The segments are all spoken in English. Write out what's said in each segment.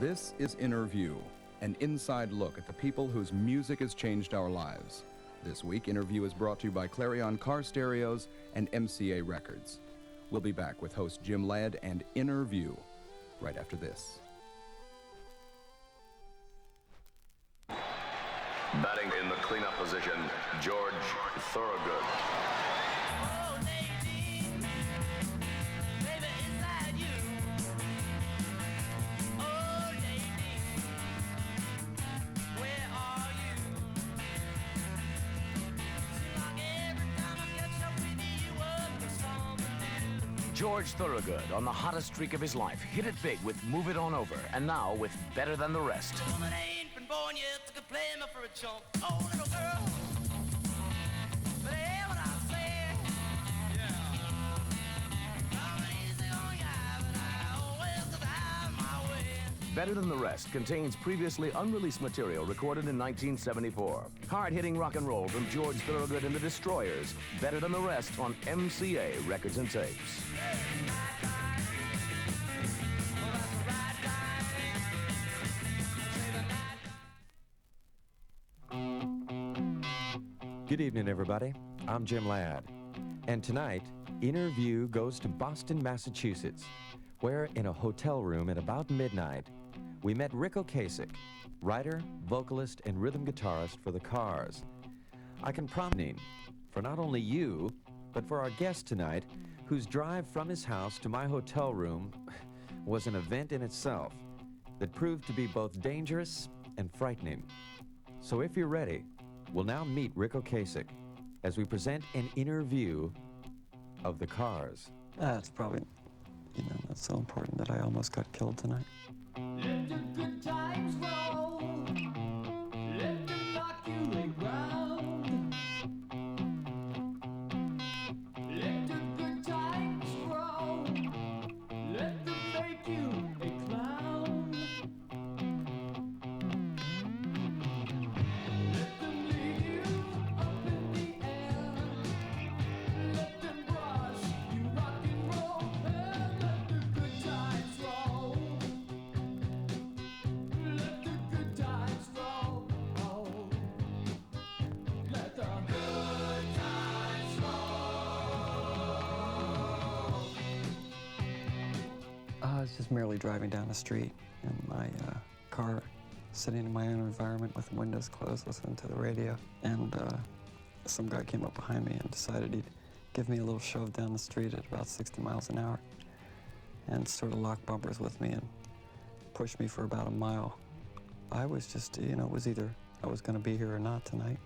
This is InnerView, an inside look at the people whose music has changed our lives. This week, InnerView is brought to you by Clarion Car Stereos and MCA Records. We'll be back with host Jim Ladd and InnerView right after this. Batting in the cleanup position, George Thorogood. Oh, Nadine, baby, is that you? Oh, Nadine, where are you? Seems like every time I catch up with you, up to something new. George Thorogood, on the hottest streak of his life, hit it big with Move It On Over, and now with Better Than the Rest. The woman ain't been born yet to play me for a chump. Oh, little girl. But hear what I say. Yeah. I'm easy on ya, but I always got to have my way. Better Than the Rest contains previously unreleased material recorded in 1974. Hard-hitting rock and roll from George Thorogood and the Destroyers. Better Than the Rest on MCA Records and Tapes. Good evening, everybody. I'm Jim Ladd. And tonight, InnerView goes to Boston, Massachusetts, where in a hotel room at about midnight, we met Ric Ocasek, writer, vocalist, and rhythm guitarist for The Cars. I can promise for not only you, but for our guest tonight, whose drive from his house to my hotel room was an event in itself that proved to be both dangerous and frightening. So if you're ready, we'll now meet Ric Ocasek as we present an InnerView of The Cars. It's probably, not so important that I almost got killed tonight. Let the good times roll. Let them knock you around. Let the good times roll. Let them make you a clown. Let them lead you up in the air. Let them brush you rock and roll. And let the good times roll. Let the good times roll. Let the good times roll. I was just merely driving down the street in my car, sitting in my own environment with the windows closed, listening to the radio. And some guy came up behind me and decided he'd give me a little shove down the street at about 60 miles an hour and sort of lock bumpers with me and push me for about a mile. I was just, it was either I was going to be here or not tonight.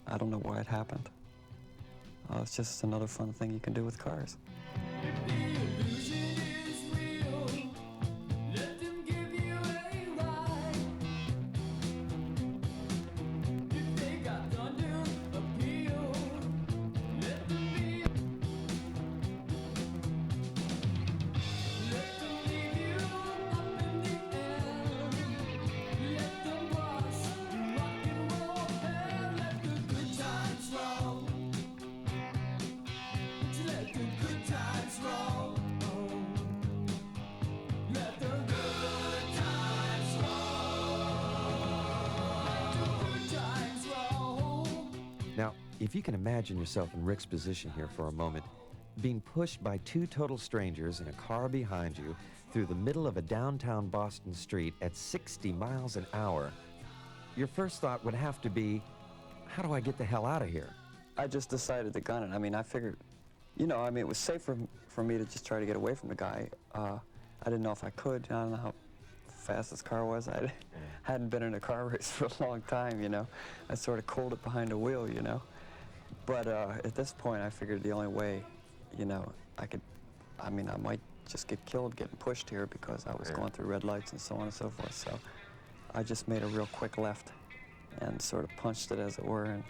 I don't know why it happened. It's just another fun thing you can do with cars. If the illusion is real, let them give you a ride. If they got thunder appeal, let them be. Let them leave you up in the air. Let them rush you rock and roll. And let the good times roll. Let the good times roll. Let the good times roll. Let the good times roll. Now, if you can imagine yourself in Ric's position here for a moment, being pushed by two total strangers in a car behind you through the middle of a downtown Boston street at 60 miles an hour, your first thought would have to be, how do I get the hell out of here? I just decided to gun it. I figured, it was safer for me to just try to get away from the guy. I didn't know if I could. I don't know how fast this car was. I hadn't been in a car race for a long time, I sort of cooled it behind the wheel, But at this point, I figured the only way, I might just get killed getting pushed here because I was going through red lights and so on and so forth. So I just made a real quick left and sort of punched it, as it were, and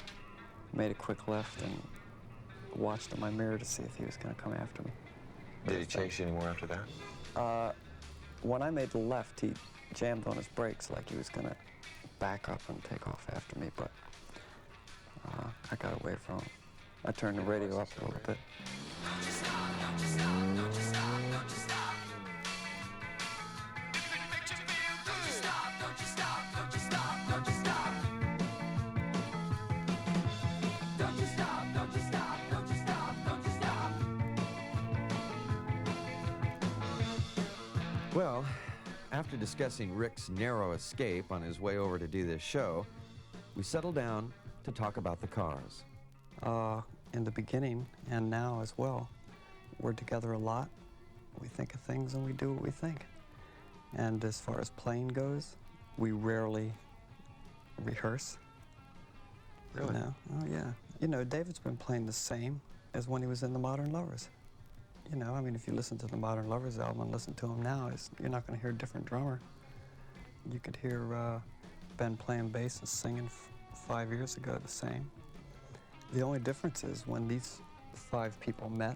made a quick left and watched in my mirror to see if he was going to come after me. Did he chase you anymore after that? When I made the left, he jammed on his brakes like he was going to back up and take off after me, but I got away from him. I turned the radio up a little bit. Well, after discussing Ric's narrow escape on his way over to do this show, we settled down to talk about the cars. In the beginning, and now as well, we're together a lot. We think of things and we do what we think. And as far as playing goes, we rarely rehearse. Really? You know? Oh, yeah. You know, David's been playing the same as when he was in the Modern Lovers. You know, I mean, if you listen to the Modern Lovers album and listen to him now, you're not going to hear a different drummer. You could hear Ben playing bass and singing 5 years ago the same. The only difference is when these 5 people met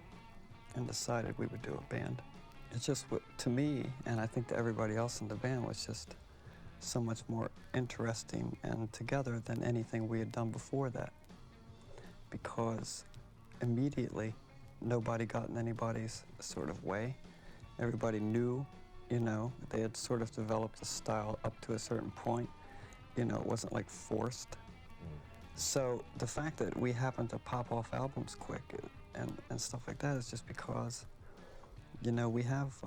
and decided we would do a band. It's just, to me, and I think to everybody else in the band, was just so much more interesting and together than anything we had done before that. Because immediately, nobody got in anybody's sort of way. Everybody knew, you know, they had sort of developed a style up to a certain point. You know, it wasn't like forced. So the fact that we happened to pop off albums quick and stuff like that is just because, you know, we have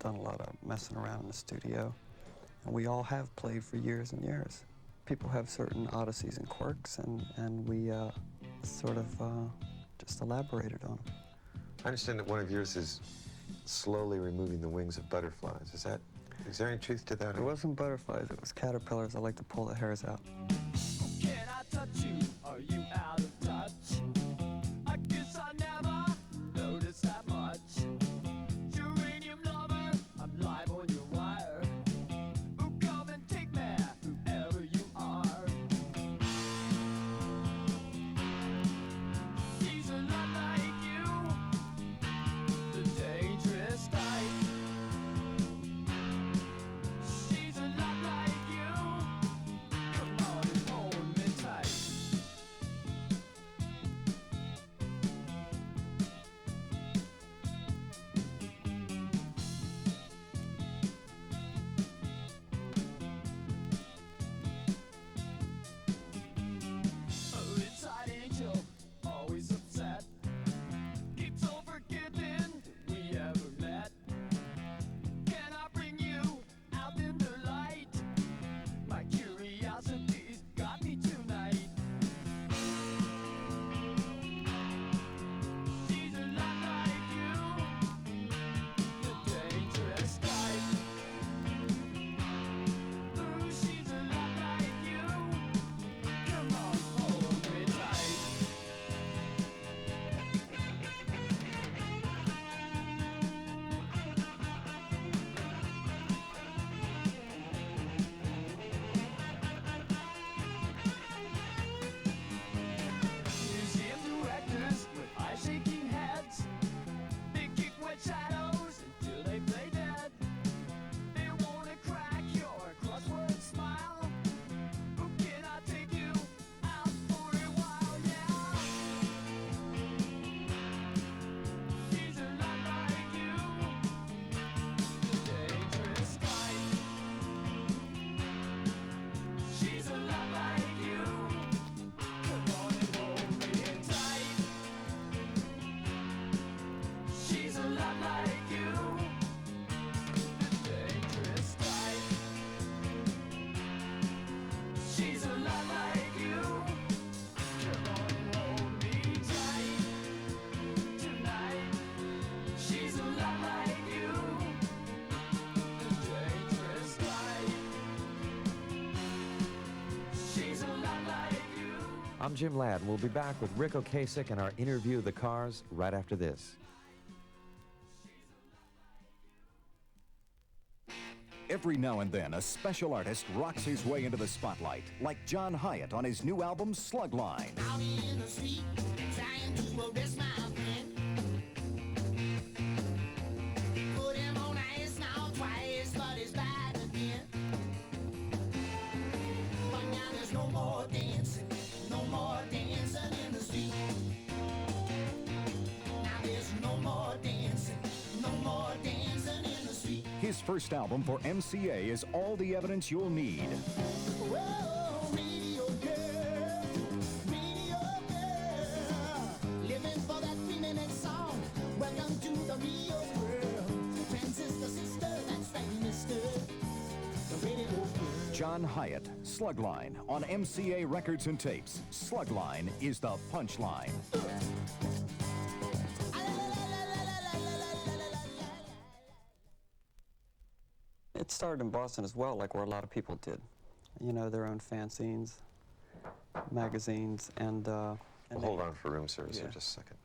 done a lot of messing around in the studio, and we all have played for years and years. People have certain oddities and quirks, and we sort of just elaborated on them. I understand that one of yours is slowly removing the wings of butterflies. Is there any truth to that? It wasn't butterflies, it was caterpillars. I like to pull the hairs out. Can I touch you? Are you out of touch? I guess I never noticed that much. Uranium lover, I'm live on your wire. Ooh, come and take me, whoever you are. She's a lot like you, the dangerous type. She's a lot like you. Come on and hold me tight. Oh, inside angel, always upset. Keeps on forgetting we ever met. Can I bring you out in the light? My curiosity's got me tonight. She's a lot like you, the dangerous type. Ooh, she's a lot like you. Come on, hold me tight. Museum directors with eye-shaking heads. They kick wet shadows until they play dead. They wanna crack your crossword smile. Who can I take you out for a while? Yeah. She's a lot like you, the dangerous type. She's a lot like you. Come on and hold me tight. She's a lot like you, the dangerous type. She's a lot like you. Come on and hold me tight tonight. She's a lot like you, the dangerous type. She's a lot like you. I'm Jim Ladd, and we'll be back with Ric Ocasek and our interview of the cars right after this. Every now and then, a special artist rocks his way into the spotlight, like John Hyatt on his new album, Slugline. Out in the street, trying to arrest my friend. Put him on ice now twice, but he's back again. But now there's no more dancing in the street. His first album for MCA is all the evidence you'll need. Whoa, radio girl, living for that 3-minute song. Welcome to the real world. Transistor sister, that's right, mister. The radio girl. John Hyatt, Slugline, on MCA Records and Tapes. Slugline is the punchline. It started in Boston as well, like where a lot of people did. You know, their own fanzines, magazines, and Hold on for room service here Yeah. just a second.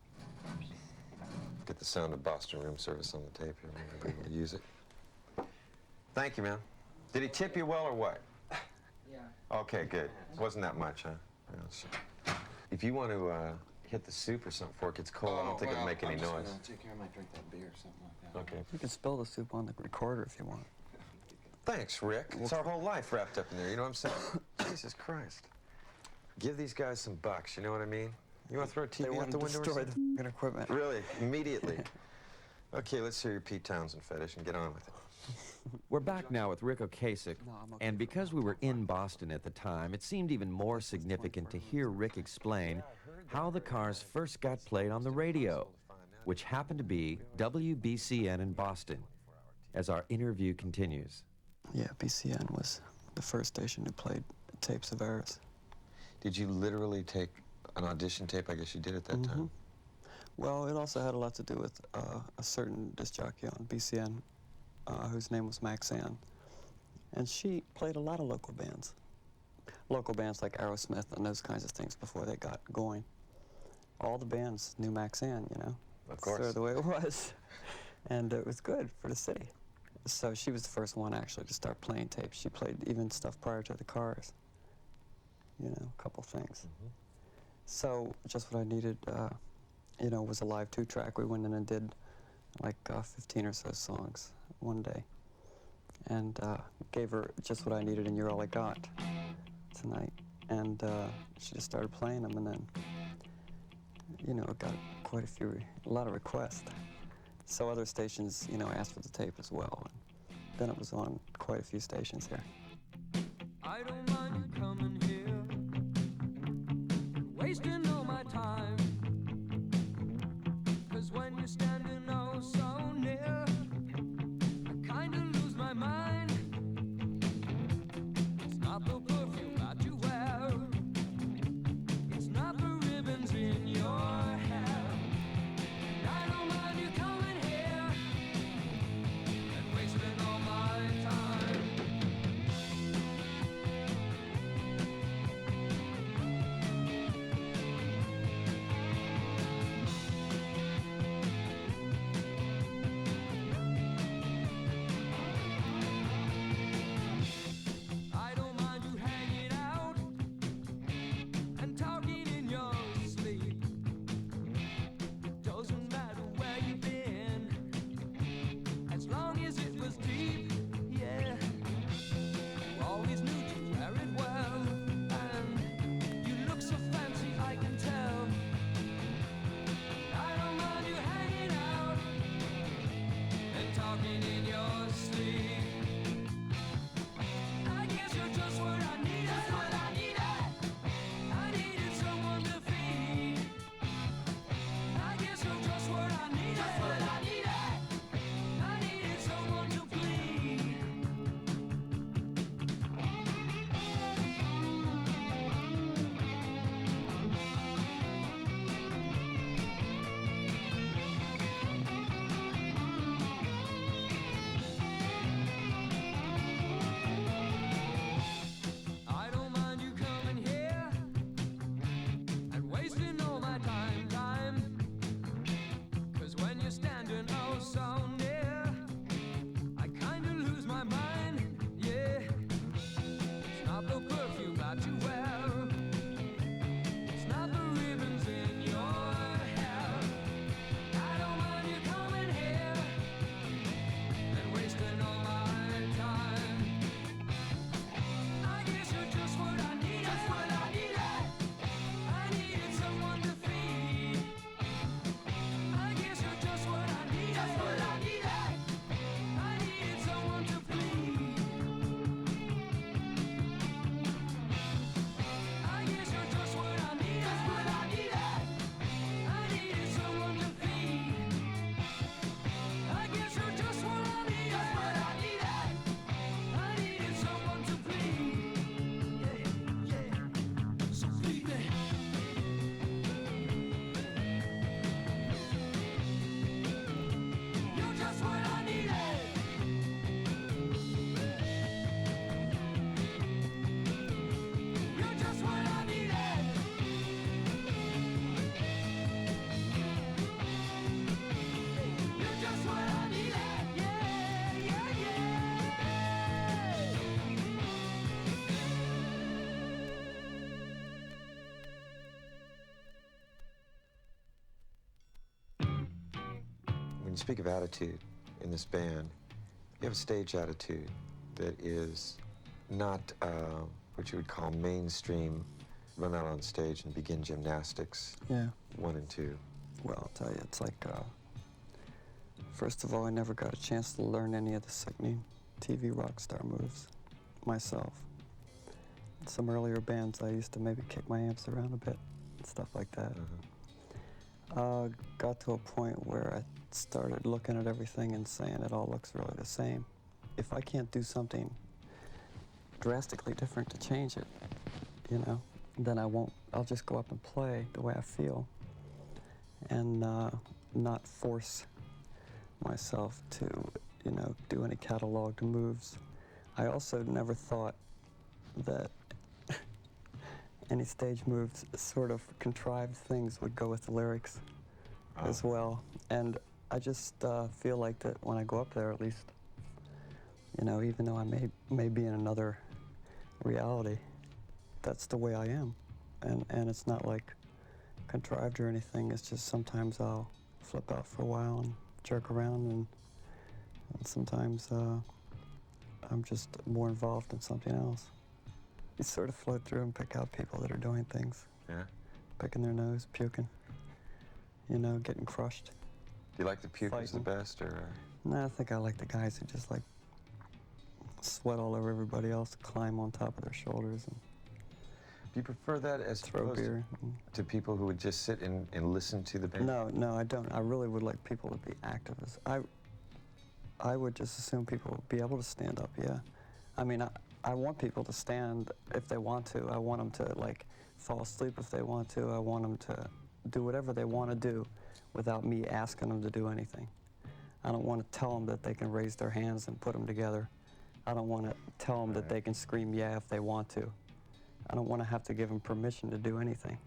Get the sound of Boston room service on the tape here. We're going to be able to use it. Thank you, man. Did he tip you well or what? Yeah. Okay, good. Wasn't that much, huh? Yeah, sure. If you want to hit the soup or something before it gets cold, I don't think it'll make any noise. Take care of my drink that beer or something like that. Okay. You can spill the soup on the recorder if you want. Thanks, Rick. It's our whole life wrapped up in there, you know what I'm saying? Jesus Christ. Give these guys some bucks, you know what I mean? You want to throw a They TV out want the to window or destroy the something? f***ing equipment. Really? Immediately. Okay, let's hear your Pete Townsend fetish and get on with it. We're back now with Ric Ocasek, and because we were in Boston at the time, it seemed even more significant to hear Rick explain how the Cars first got played on the radio, which happened to be WBCN in Boston, as our interview continues. Yeah, BCN was the first station who played tapes of ours. Did you literally take an audition tape? I guess you did at that time. Well, it also had a lot to do with a certain disc jockey on BCN whose name was Maxanne. And she played a lot of local bands. Local bands like Aerosmith and those kinds of things before they got going. All the bands knew Maxanne, you know? Of course. Sort of the way it was. And it was good for the city. So she was the first one actually to start playing tapes. She played even stuff prior to the Cars. You know, a couple things. So just what I needed, you know, was a live 2-track. We went in and did like 15 or so songs one day. And gave her just what I needed and You're All I Got tonight. And she just started playing them, and then, you know, it got quite a lot of requests. So other stations, you know, asked for the tape as well. And then it was on quite a few stations here. I don't mind you coming here, wasting all my time. 'Cause when you're standing oh so near, I kinda lose my mind. It's not the perfume that you wear, it's not the ribbons in your hair. And I don't mind you coming here and wasting all my time. speak of attitude in this band, you have a stage attitude that is not what you would call mainstream, run out on stage and begin gymnastics. Yeah. 1 and 2. Well, I'll tell you, it's like, first of all, I never got a chance to learn any of the sickening TV rock star moves myself. In some earlier bands, I used to maybe kick my amps around a bit and stuff like that. Got to a point where I started looking at everything and saying it all looks really the same. If I can't do something drastically different to change it, you know, then I'll just go up and play the way I feel and not force myself to, you know, do any cataloged moves. I also never thought that any stage moves, sort of contrived things, would go with the lyrics as well. And I just feel like that when I go up there, at least, you know, even though I may be in another reality, that's the way I am. And it's not like contrived or anything. It's just sometimes I'll flip out for a while and jerk around, and sometimes I'm just more involved in something else. You sort of float through and pick out people that are doing things. Yeah? Picking their nose, puking, you know, getting crushed. Do you like the pukers the Fighting. best, or? No, I think I like the guys who just like sweat all over everybody else, climb on top of their shoulders, and Do you prefer that as throw opposed beer. to people who would just sit and listen to the band? No, I don't. I really would like people to be activists. I would just assume people would be able to stand up, yeah. I mean, I want people to stand if they want to. I want them to, like, fall asleep if they want to. I want them to do whatever they want to do without me asking them to do anything. I don't want to tell them that they can raise their hands and put them together. I don't want to tell them that they can scream yeah if they want to. I don't want to have to give them permission to do anything.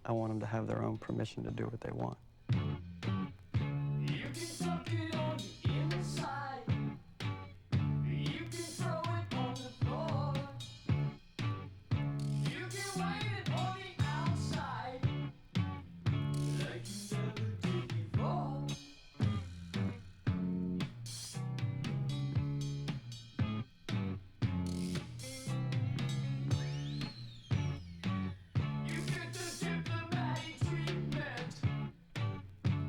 I want them to have their own permission to do what they want. You can tuck it on the inside. You can throw it on the floor. You can wave it on the outside, like you never did before. You get the diplomatic treatment.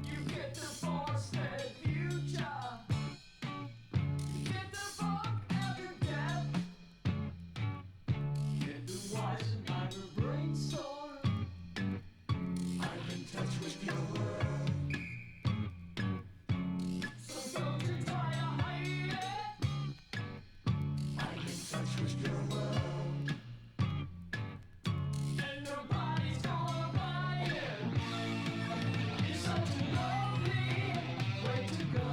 You get the force-fed future. You get the funk after death. You get the Weisenheimer brainstorm. I'm in touch with your world. So don't you try to hide it. I'm in touch with your world. And nobody's gonna buy it. It's such a lovely way to go.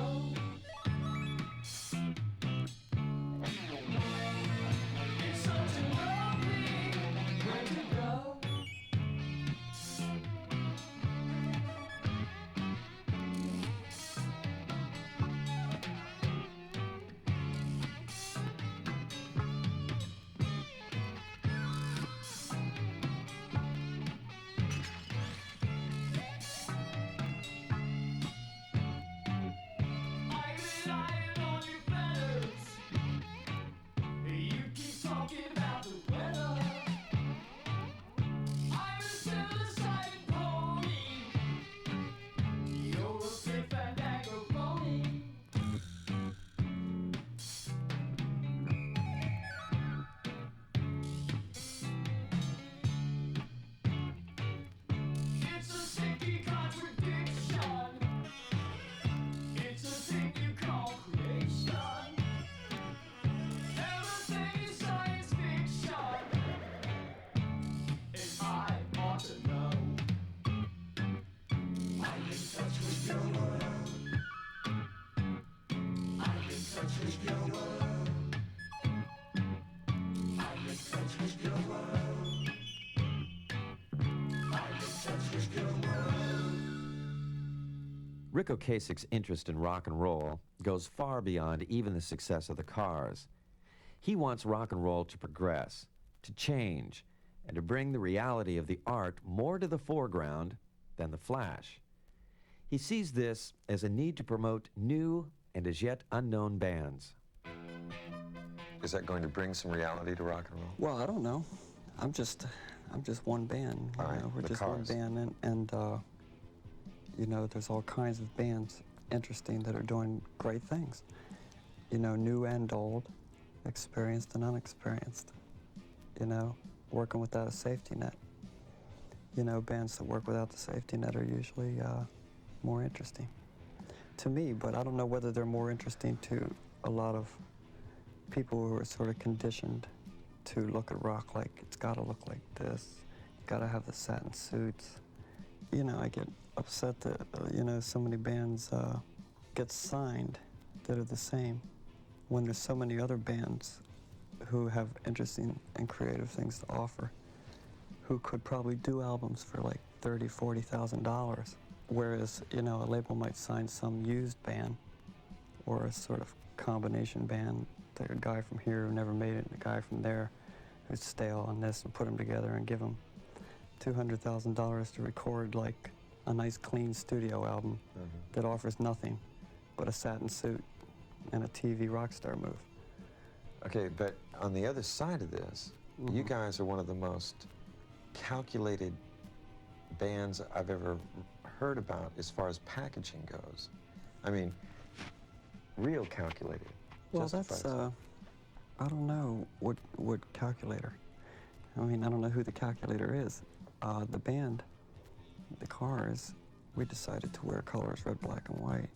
It's such a lovely way to go. I'm relying on your feathers. You keep talking about the weather. I'm a psilocybin pony. You're a fifth and agropony. It's a sticky contradiction. It's a thing you call creation. Everything is science fiction. And I ought to know. I'm in touch with your world. I'm in touch with your world. I'm in touch with your world. I'm in touch with your world. Ric Ocasek's interest in rock and roll goes far beyond even the success of the Cars. He wants rock and roll to progress, to change, and to bring the reality of the art more to the foreground than the flash. He sees this as a need to promote new and as yet unknown bands. Is that going to bring some reality to rock and roll? Well, I don't know. I'm just one band. You All right, know, we're the just Cars. one band, and you know, there's all kinds of bands interesting that are doing great things. You know, new and old, experienced and unexperienced. You know, working without a safety net. You know, bands that work without the safety net are usually more interesting to me, but I don't know whether they're more interesting to a lot of people who are sort of conditioned to look at rock like it's got to look like this, got to have the satin suits. You know, I get upset that, you know, so many bands get signed that are the same when there's so many other bands who have interesting and creative things to offer, who could probably do albums for like $30,000, $40,000. Whereas, you know, a label might sign some used band or a sort of combination band, take a guy from here who never made it and a guy from there who's stale on this, and put them together and give them $200,000 to record like a nice clean studio album that offers nothing but a satin suit and a TV rock star move. Okay, but on the other side of this, you guys are one of the most calculated bands I've ever heard about as far as packaging goes. I mean, real calculated. Well, that's, I don't know what calculator. I mean, I don't know who the calculator is. The band, the Cars, we decided to wear colors red, black, and white.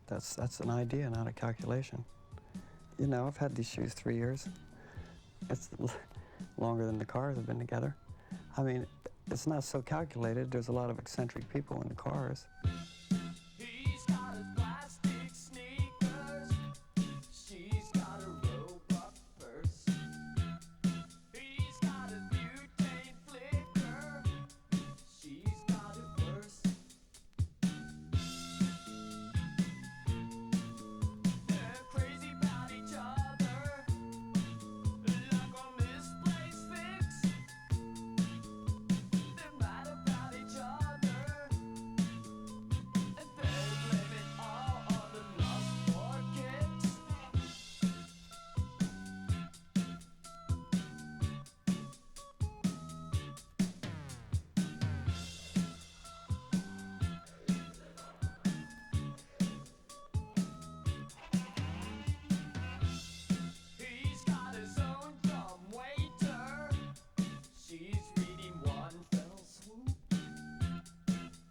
That's an idea, not a calculation. You know, I've had these shoes 3 years. It's longer than the Cars have been together. I mean, it's not so calculated. There's a lot of eccentric people in the Cars. He's got his plastic sneakers. She's got a robot purse. He's got his butane flicker. She's got it worse. They're crazy about each other, like a misplaced fix. They're mad about each other, and they blame it all on the lust for kicks. He's got his own dumb waiter. She's reading one fell swoop.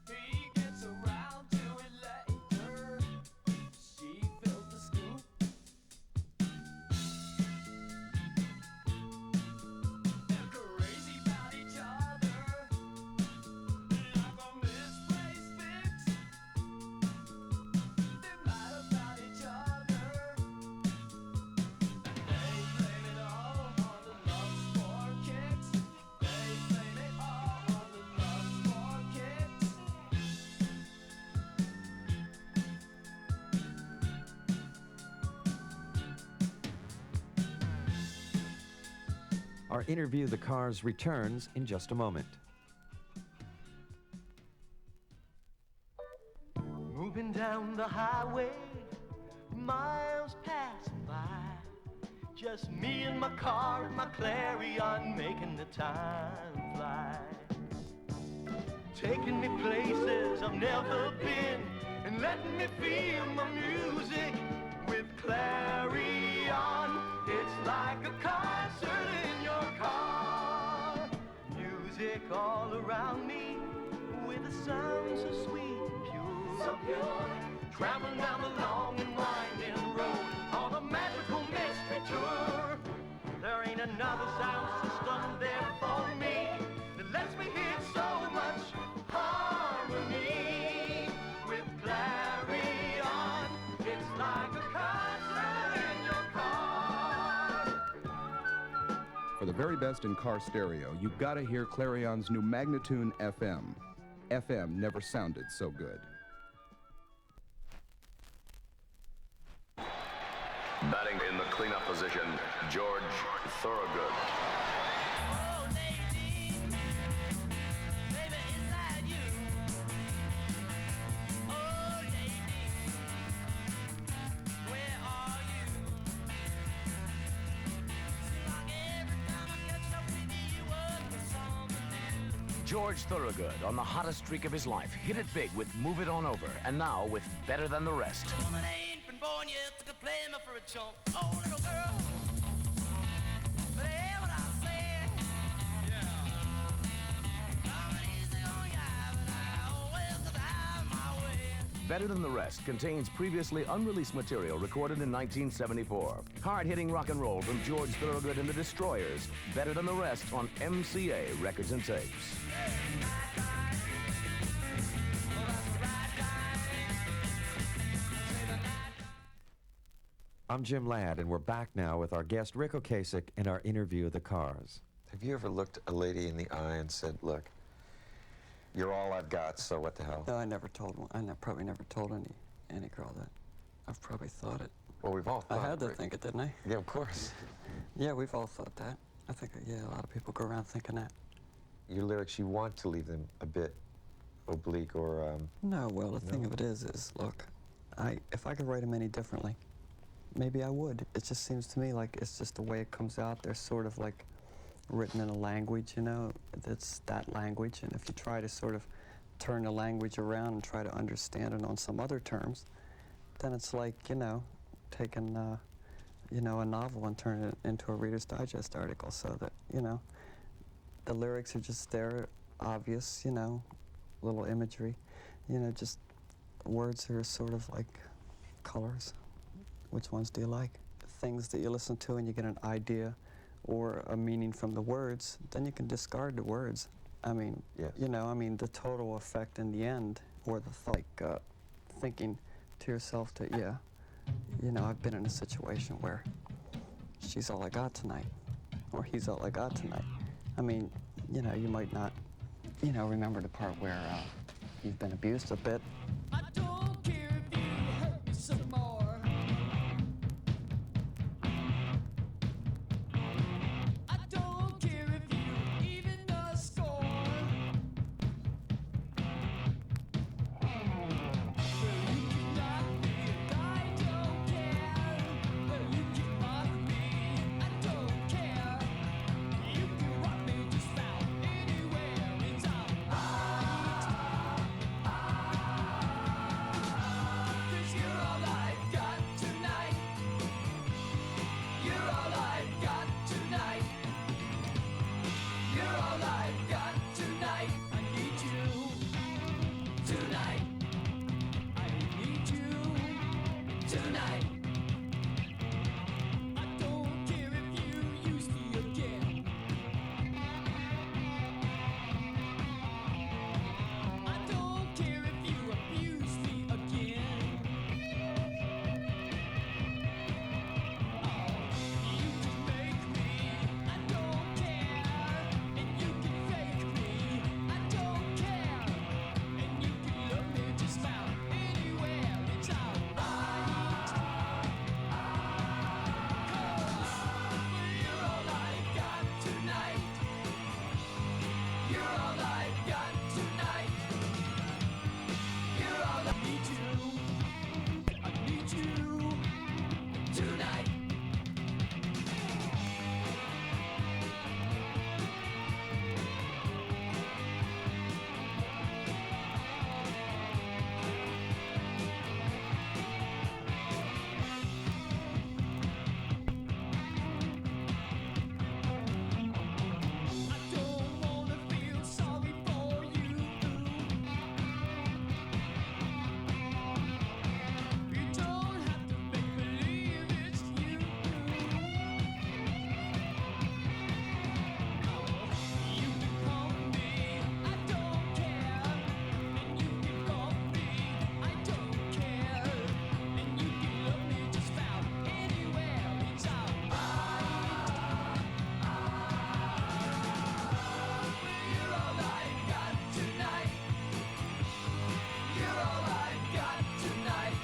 He gets around to it later. She fills the scoop. They're crazy about each other, like a misplaced fix. They're mad about each other, and they blame it all on the lust for kicks. They blame it all on the lust for kicks. Our interview, The Cars, returns in just a moment. Moving down the highway, miles passing by. Just me and my car and my Clarion making the time fly. Taking me places I've never been and letting me feel my music with Clarion. It's like a concert in your car. Music all around me with a sound so sweet and pure. So pure. Traveling down the long and winding road on a magical mystery tour. There ain't another sound system there for me that lets me hear so much harmony with Clarion. It's like a concert in your car. For the very best in car stereo, you've got to hear Clarion's new Magnatune FM. FM never sounded so good. Batting in the cleanup position, George Thorogood. Oh, Nadine, baby, inside you. Oh, George Thorogood, on the hottest streak of his life, hit it big with Move It On Over, and now with Better Than the Rest. Woman ain't been born yet to play me for a chump. Oh, little girl. But hear what I say. Yeah. I'm easy on ya, but I always could have my way. Better Than the Rest contains previously unreleased material recorded in 1974. Hard-hitting rock and roll from George Thorogood and the Destroyers. Better Than the Rest on MCA Records and Tapes. I'm Jim Ladd, and we're back now with our guest Ric Ocasek in our interview of the Cars. Have you ever looked a lady in the eye and said, look, you're all I've got, so what the hell? No, I never told one. Probably never told any girl that. I've probably thought it. Well, we've all thought I had to it. think it, didn't I? Yeah, of course. Yeah, we've all thought that. I think, yeah, a lot of people go around thinking that. Your lyrics, you want to leave them a bit oblique or, No, well, the thing of it is, look, if I could write them any differently, maybe I would. It just seems to me like it's just the way it comes out. They're sort of like written in a language, you know, that's that language. And if you try to sort of turn the language around and try to understand it on some other terms, then it's like, you know, taking, you know, a novel and turning it into a Reader's Digest article, so that, you know, the lyrics are just there, obvious, you know, little imagery, you know, just words are sort of like colors. Which ones do you like? Things that you listen to and you get an idea or a meaning from the words, then you can discard the words. I mean, yes. You know, I mean, the total effect in the end, or the thinking to yourself that, yeah, you know, I've been in a situation where she's all I got tonight, or he's all I got tonight. I mean, you know, you might not, you know, remember the part where you've been abused a bit. I don't care if you hurt me some more. I don't care if you even the score. Well, you can knock me, I don't care. Well, you can mock me, I don't care. You can rock me just about anywhere, it's alright. 'Cause you're all I've got tonight. You're all I've got tonight. You're all I've got tonight. I need you tonight. I need you tonight. I don't care if you use me again. I don't care if you abuse me again. You can make me, I don't care. And you can fake me, I don't care. And you can love me just about anywhere, it's alright. 'Cause you're all I got tonight. You're all I've got tonight. You're all I need you. I need you tonight. I don't wanna feel sorry for you. You don't have to make believe it's you. You can call me, I don't care. And you can call me, I don't care. And you can love me just about anywhere, it's alright. You're all I've got tonight. You're all I've got tonight.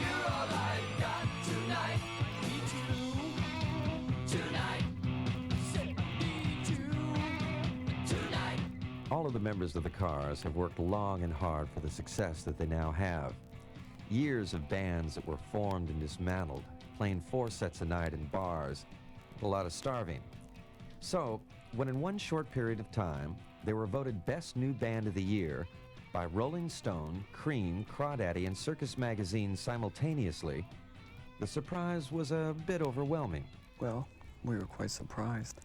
You're all I've got tonight. I need you tonight. Said I need you tonight. All of the members of the Cars have worked long and hard for the success that they now have. Years of bands that were formed and dismantled, playing 4 sets a night in bars, a lot of starving. So, when in one short period of time, they were voted Best New Band of the Year by Rolling Stone, Cream, Crawdaddy, and Circus Magazine simultaneously, the surprise was a bit overwhelming. Well, we were quite surprised.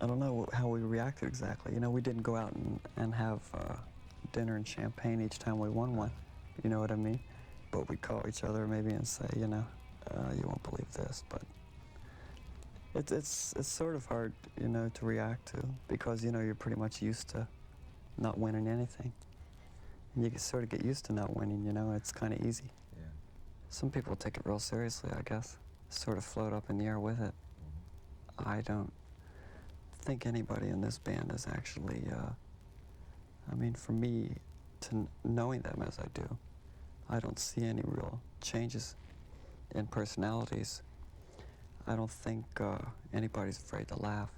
I don't know how we reacted exactly. You know, we didn't go out and have dinner and champagne each time we won one. You know what I mean? But we'd call each other maybe and say, you know, you won't believe this, but it's sort of hard, you know, to react to because, you know, you're pretty much used to not winning anything. And you sort of get used to not winning, you know, it's kind of easy. Yeah. Some people take it real seriously, I guess, sort of float up in the air with it. I don't think anybody in this band is actually, I mean, for me, knowing them as I do, I don't see any real changes in personalities. I don't think anybody's afraid to laugh,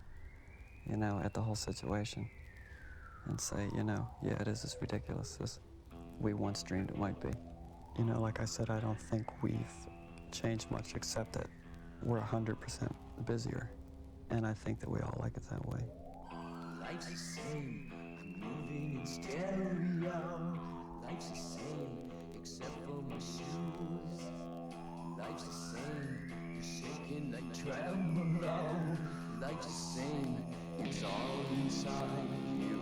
you know, at the whole situation and say, you know, yeah, it is as ridiculous as we once dreamed it might be. You know, like I said, I don't think we've changed much except that we're 100% busier, and I think that we all like it that way. Life's the same, I'm moving in stereo. Life's the same, except for my shoes. Life's the same, you're shaking like tremolo. Life's the same, it's all inside you.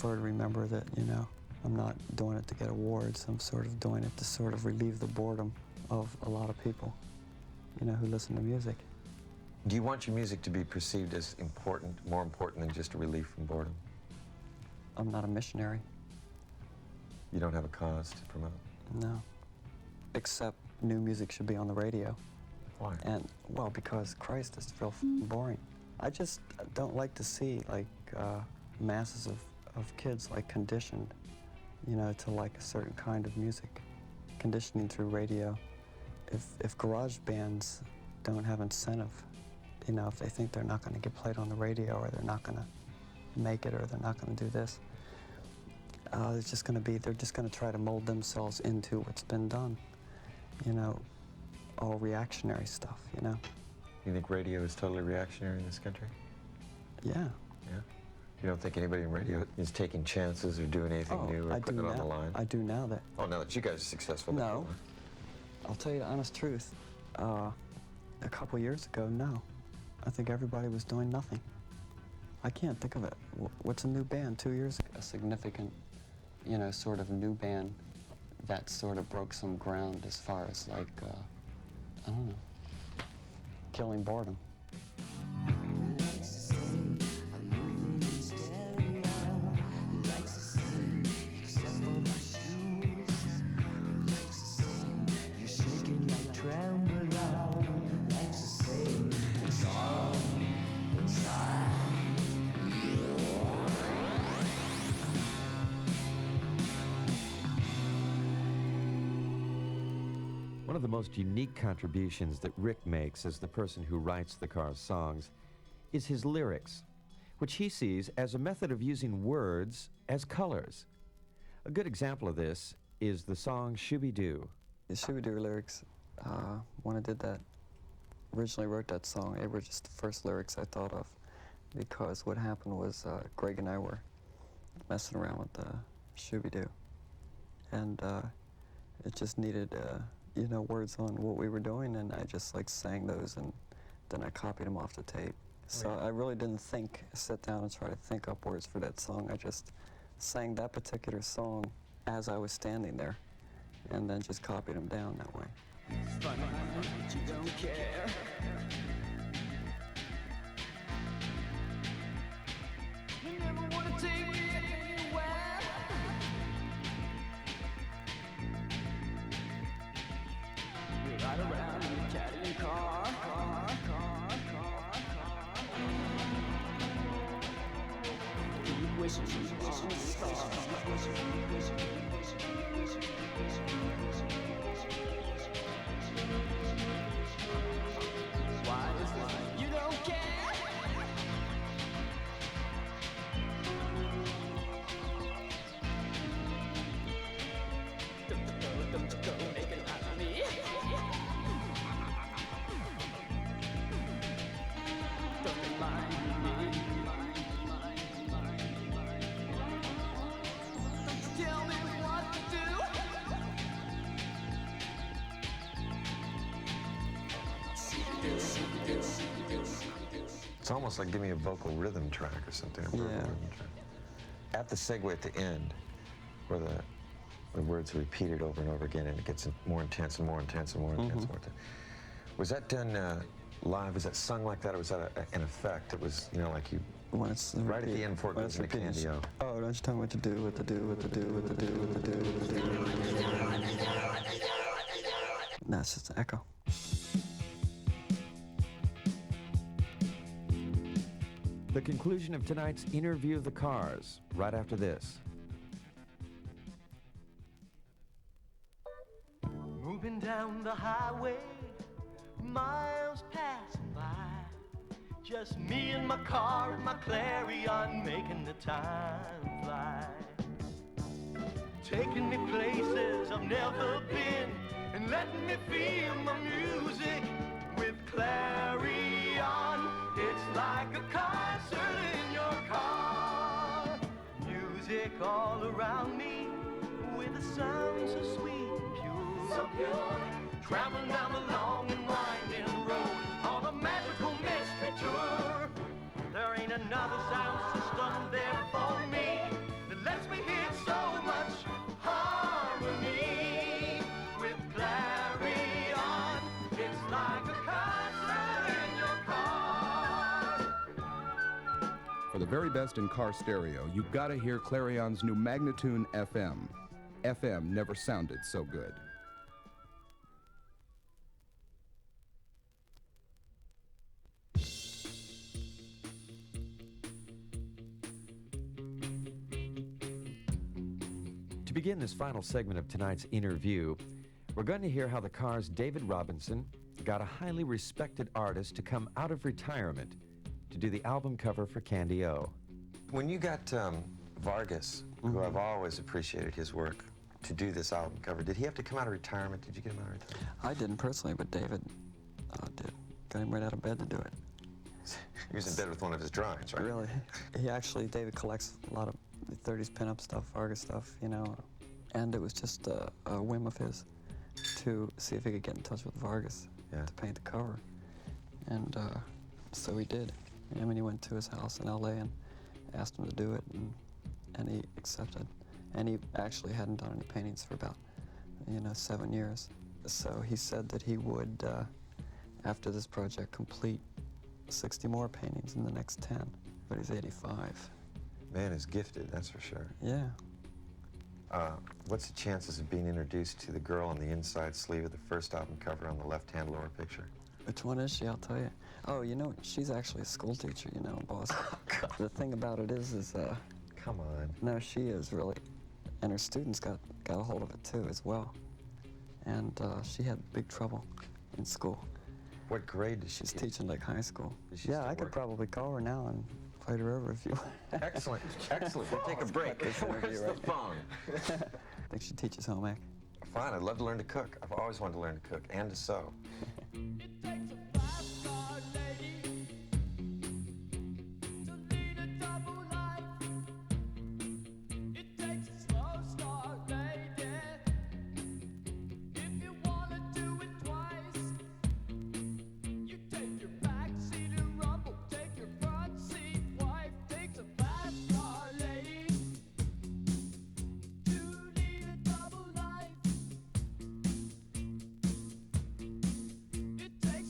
To remember that, you know, I'm not doing it to get awards. I'm sort of doing it to sort of relieve the boredom of a lot of people, you know, who listen to music. Do you want your music to be perceived as important, more important than just a relief from boredom? I'm not a missionary. You don't have a cause to promote? No. Except new music should be on the radio. Why? And, well, because Christ is real boring. I just don't like to see, like, masses of kids like conditioned, you know, to like a certain kind of music, conditioning through radio. If garage bands don't have incentive, you know, if they think they're not going to get played on the radio or they're not going to make it or they're not going to do this, it's just going to be, they're just going to try to mold themselves into what's been done, you know, all reactionary stuff, you know. You think radio is totally reactionary in this country? Yeah. Yeah? You don't think anybody in radio is taking chances or doing anything new or putting it on the line? I do now that. Oh, now that you guys are successful. No. I'll tell you the honest truth. A couple years ago, no. I think everybody was doing nothing. I can't think of it. What's a new band 2 years ago? A significant, you know, sort of new band that sort of broke some ground as far as like, I don't know, killing boredom. One of the most unique contributions that Ric makes as the person who writes the Cars songs is his lyrics, which he sees as a method of using words as colors. A good example of this is the song Shooby-Doo. The Shooby-Doo lyrics, when I did that, originally wrote that song, they were just the first lyrics I thought of, because what happened was Greg and I were messing around with the Shooby-Doo, and it just needed you know, words on what we were doing, and I just like sang those, and then I copied them off the tape. So I really didn't sit down and try to think up words for that song. I just sang that particular song as I was standing there, and then just copied them down that way. Funny, but you don't care. wish you were a star. Why is it you don't care? Don't go making out of me. Don't remind me. Don't tell me what to do. It's almost like give me a vocal rhythm track or something. Yeah. Rhythm track. At the segue at the end, where the words are repeated over and over again, and it gets more intense and more intense and more intense and more intense. Was that done live? Was that sung like that, or was that an effect? It was, you know, like you When it's right at the end before it when goes it's into repeated, Candy-O. oh, don't you tell me what to do, what to do, what to do, what to do, what to do, what to do. No, it's just an echo. The conclusion of tonight's interview of the Cars, right after this. Moving down the highway, miles passing by. Just me and my car and my Clarion making the time fly. Taking me places I've never been and letting me feel my music with Clarion. It's like a concert in your car. Music all around me with a sound so sweet and pure. So pure. Traveling down the long and winding road on a magical mystery tour. There ain't another sound system there for me that lets me hear so much harmony. With Clarion, it's like a concert in your car. For the very best in car stereo, you've got to hear Clarion's new Magnatune FM. FM never sounded so good. To begin this final segment of tonight's interview, we're going to hear how the Cars' David Robinson got a highly respected artist to come out of retirement to do the album cover for Candy-O. When you got Vargas, who I've always appreciated his work, to do this album cover, did he have to come out of retirement? Did you get him out of retirement? I didn't personally, but David did. Got him right out of bed to do it. He was in bed with one of his drawings, right? Really? David collects a lot of the 30s pinup stuff, Vargas stuff, you know. And it was just a whim of his to see if he could get in touch with Vargas to paint the cover. And so he did. I mean, he went to his house in LA and asked him to do it, and he accepted. And he actually hadn't done any paintings for about, 7 years. So he said that he would, after this project, complete 60 more paintings in the next 10. But he's 85. Man is gifted, that's for sure. Yeah. What's the chances of being introduced to the girl on the inside sleeve of the first album cover on the left-hand lower picture? Which one is she? I'll tell you. Oh, she's actually a school teacher, boss. The thing about it is come on. No, she is really. And her students got a hold of it too, as well. And she had big trouble in school. What grade does she She's teach? Teaching like high school. Is she Yeah, still I could working? probably call her now and fight her over if you want. Excellent, excellent. We'll take a break. Where's the phone? I think she teaches home ec. Fine, I'd love to learn to cook. I've always wanted to learn to cook and to sew. It takes a five-star lady to lead a double life. It takes a slow-star lady if you wanna do it twice. You take your back seat and rumble, take your front seat wife. Takes a five-star lady to lead a double life. It takes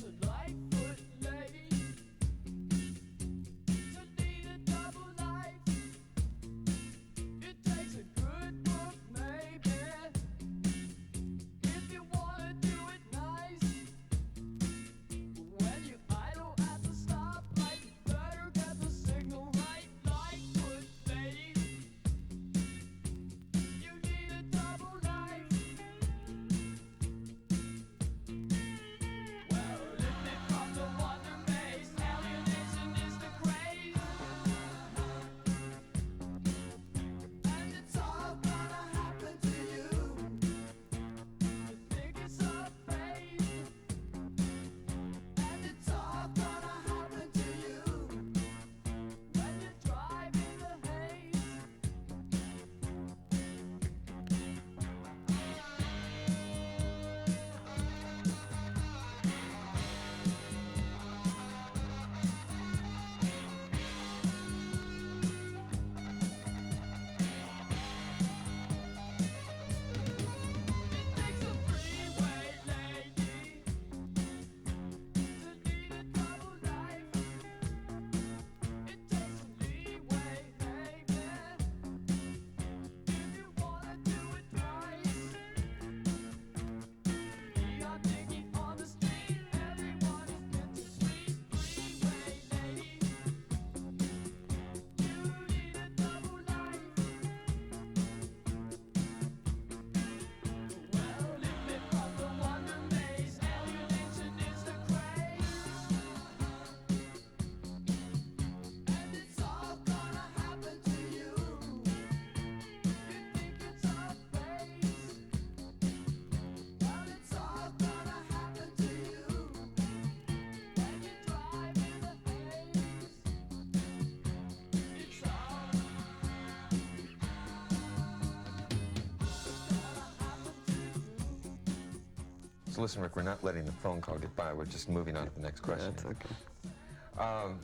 listen, Rick, we're not letting the phone call get by. We're just moving on to the next question. That's okay.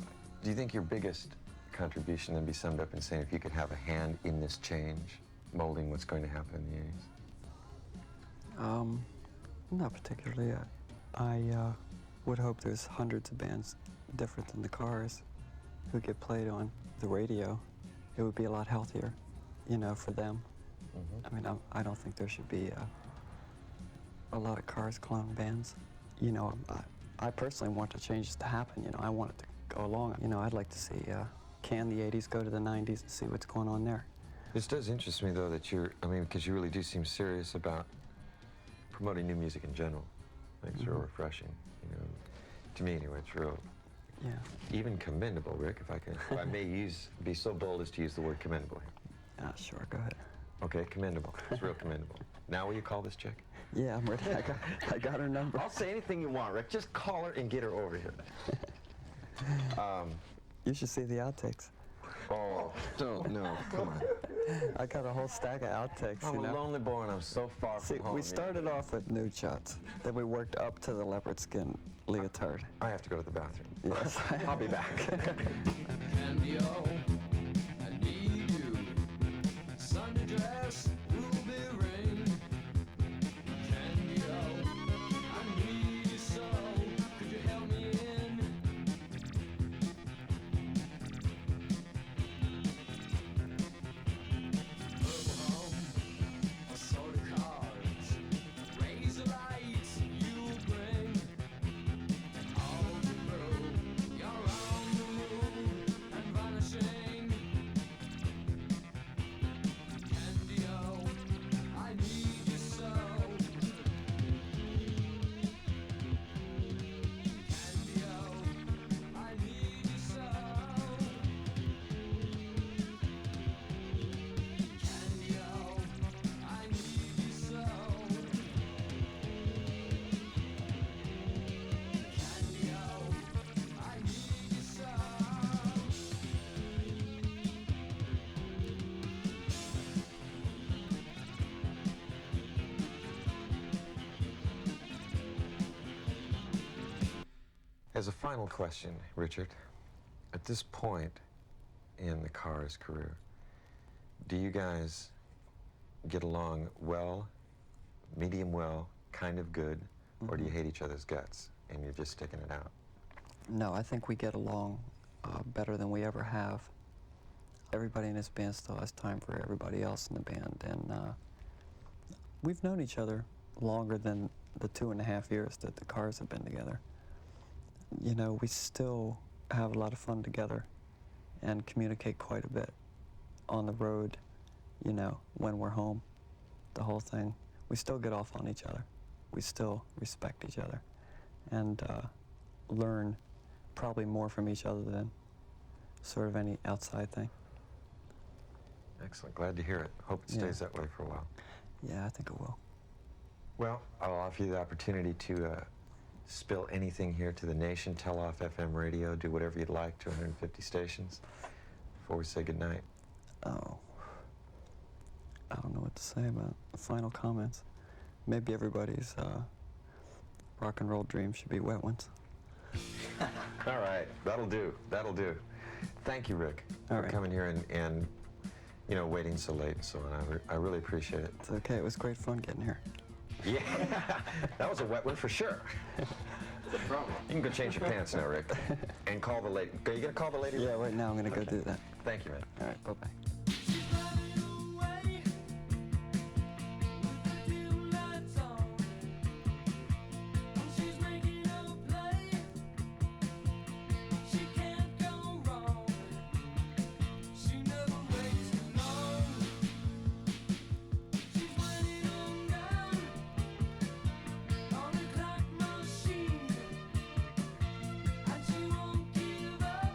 Do you think your biggest contribution can be summed up in saying if you could have a hand in this change, molding what's going to happen in the 80s? Not particularly. I would hope there's hundreds of bands different than the Cars who get played on the radio. It would be a lot healthier, you know, for them. I mean, I don't think there should be a lot of Cars clone bands. You know, I personally want the changes to happen. You know, I want it to go along. You know, I'd like to see can the 80s go to the 90s and see what's going on there. This does interest me, though, that you're, I mean, because you really do seem serious about promoting new music in general. I think it's real refreshing, you know. To me, anyway, it's real, even commendable, Rick, if I may be so bold as to use the word commendable here. Sure, go ahead. Okay, commendable. It's real commendable. Now will you call this chick? Yeah, I'm ready. I got her number. I'll say anything you want, Rick. Just call her and get her over here. You should see the outtakes. Oh, no, come on. I got a whole stack of outtakes. I'm a lonely boy and I'm so far from home. We started off with nude shots, then we worked up to the leopard skin leotard. I have to go to the bathroom. Yes. I'll be back. Candy-o, I need you. Sunday dress, ruby ring. Candy-o, I need you so. Could you help me in? Purple home, assorted cards. Razor lights you bring. All the road, you're on the move and vanishing. Candy-o, I need you so. Candy-o, I need you so. Candy-o, I need you so. Candy-o, I need you so. As a final question, Richard, at this point in the Cars' career, do you guys get along well, medium well, kind of good, or do you hate each other's guts and you're just sticking it out? No, I think we get along better than we ever have. Everybody in this band still has time for everybody else in the band, and we've known each other longer than the 2.5 years that the Cars have been together. You know, we still have a lot of fun together and communicate quite a bit on the road, you know, when we're home, the whole thing. We still get off on each other. We still respect each other and learn probably more from each other than sort of any outside thing. Excellent. Glad to hear it. Hope it stays that way for a while. Yeah, I think it will. Well, I'll offer you the opportunity to spill anything here to the nation, tell off FM radio, do whatever you'd like, 250 stations, before we say goodnight. Oh, I don't know what to say about the final comments. Maybe everybody's rock and roll dream should be wet ones. All right, that'll do, that'll do. Thank you, Rick, for coming here and you know, waiting so late and so on. I really appreciate it. It's okay, it was great fun getting here. Yeah, that was a wet one for sure. You can go change your pants now, Rick, and call the lady. Are you gonna call the lady? Yeah, right now I'm gonna go do that. Thank you, man. All right, bye-bye. And she won't give up,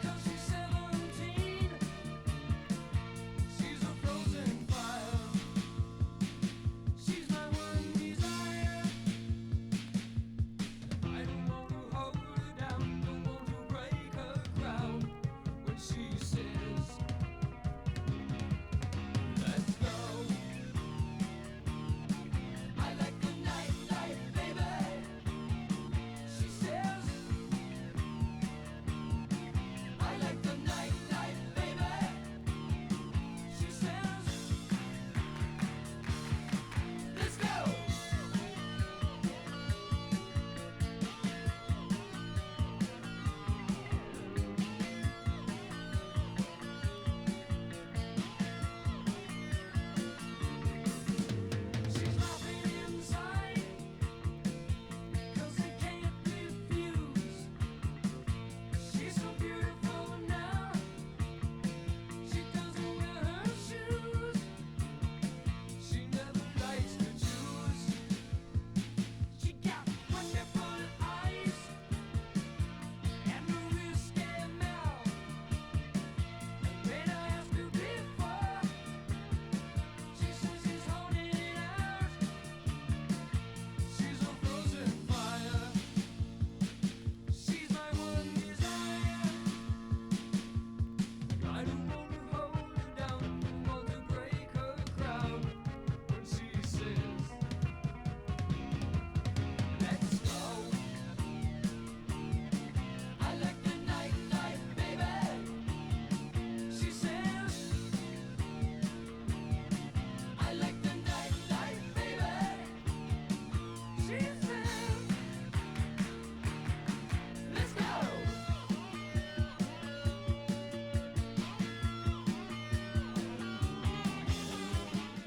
'cause she's 17.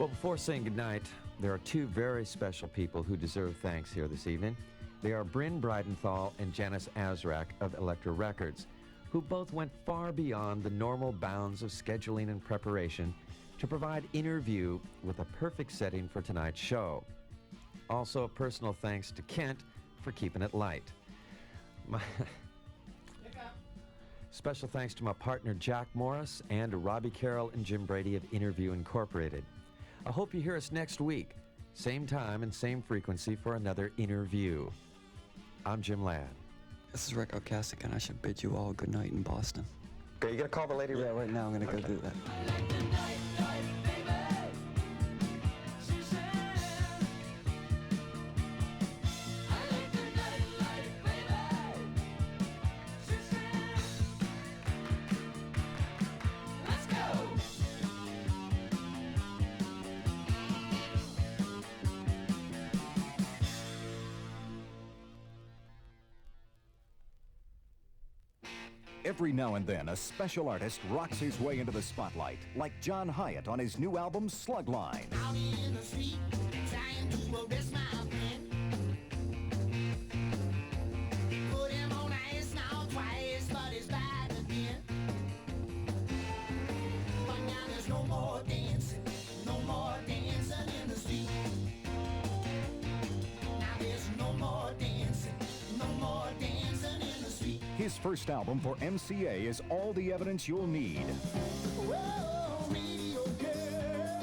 Well, before saying goodnight, there are two very special people who deserve thanks here this evening. They are Bryn Bridenthal and Janice Azrak of Elektra Records, who both went far beyond the normal bounds of scheduling and preparation to provide InnerView with a perfect setting for tonight's show. Also, a personal thanks to Kent for keeping it light. Special thanks to my partner Jack Morris and to Robbie Carroll and Jim Brady of InnerView Incorporated. I hope you hear us next week, same time and same frequency for another InnerView. I'm Jim Ladd. This is Ric Ocasek, and I should bid you all good night in Boston. Okay, you gonna call the lady? Yeah, right now I'm gonna go do that. Every now and then, a special artist rocks his way into the spotlight, like John Hyatt on his new album, Slug Line. Out in the street, trying to arrest my friend. Put him on ice now twice, but he's back again. But now there's no more dancing, no more dancing in the street. Now there's no more dancing, no more dancing in the street. His first album for MCA is All the Evidence You'll Need. Whoa, radio girl,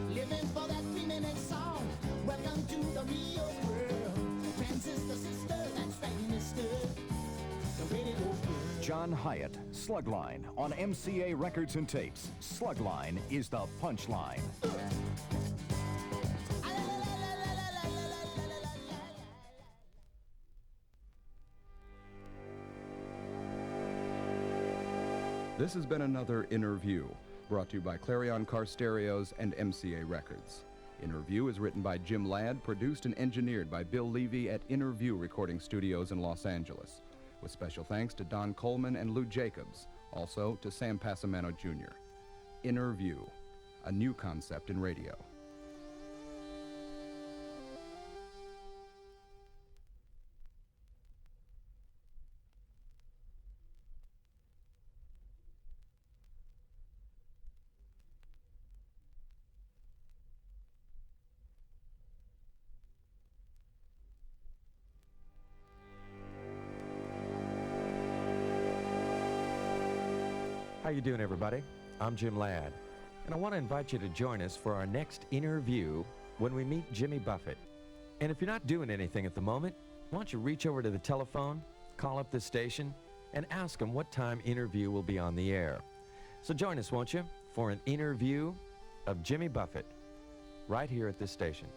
living for that 3-minute song. Welcome to the real world. Transistor sister, that's right, mister. The radio girl. John Hyatt, Slug Line, on MCA Records and Tapes. Slug Line is the punchline. This has been another InnerView, brought to you by Clarion Car Stereos and MCA Records. InnerView is written by Jim Ladd, produced and engineered by Bill Levy at InnerView Recording Studios in Los Angeles, with special thanks to Don Coleman and Lou Jacobs, also to Sam Passamano Jr. InnerView, a new concept in radio. How you doing, everybody? I'm Jim Ladd, and I want to invite you to join us for our next InnerView when we meet Jimmy Buffett. And if you're not doing anything at the moment, why don't you reach over to the telephone, call up this station, and ask them what time InnerView will be on the air. So join us, won't you, for an InnerView of Jimmy Buffett, right here at this station.